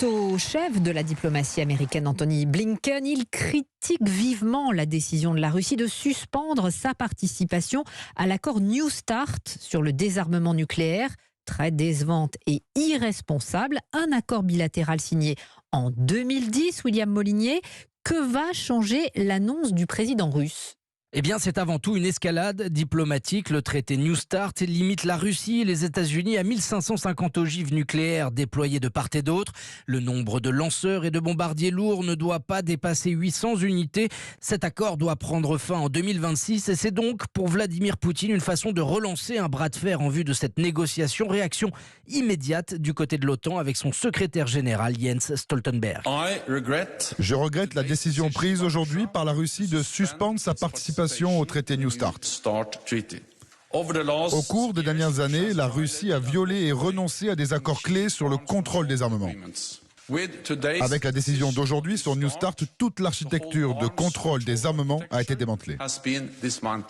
au chef de la diplomatie américaine, Anthony Blinken. Il critique vivement la décision de la Russie de suspendre sa participation à l'accord New Start sur le désarmement nucléaire. Très décevante et irresponsable. Un accord bilatéral signé en 2010, William Molinier. Que va changer l'annonce du président russe ? Eh bien, c'est avant tout une escalade diplomatique. Le traité New Start limite la Russie et les États-Unis à 1550 ogives nucléaires déployées de part et d'autre. Le nombre de lanceurs et de bombardiers lourds ne doit pas dépasser 800 unités. Cet accord doit prendre fin en 2026 et c'est donc pour Vladimir Poutine une façon de relancer un bras de fer en vue de cette négociation. Réaction immédiate du côté de l'OTAN avec son secrétaire général Jens Stoltenberg. Je regrette la décision prise aujourd'hui par la Russie de suspendre sa participation au traité New Start. Au cours des dernières années, la Russie a violé et renoncé à des accords clés sur le contrôle des armements. Avec la décision d'aujourd'hui sur New Start, toute l'architecture de contrôle des armements a été démantelée.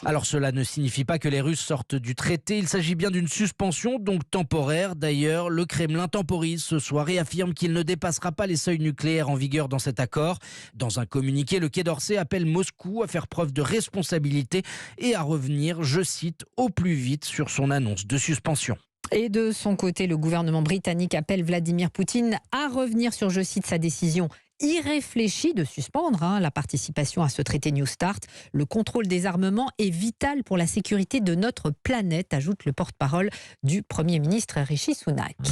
Alors cela ne signifie pas que les Russes sortent du traité. Il s'agit bien d'une suspension, donc temporaire. D'ailleurs, le Kremlin temporise ce soir et affirme qu'il ne dépassera pas les seuils nucléaires en vigueur dans cet accord. Dans un communiqué, le Quai d'Orsay appelle Moscou à faire preuve de responsabilité et à revenir, je cite, au plus vite sur son annonce de suspension. Et de son côté, le gouvernement britannique appelle Vladimir Poutine à revenir sur, je cite, sa décision irréfléchie de suspendre la participation à ce traité New Start. Le contrôle des armements est vital pour la sécurité de notre planète, ajoute le porte-parole du Premier ministre Rishi Sunak.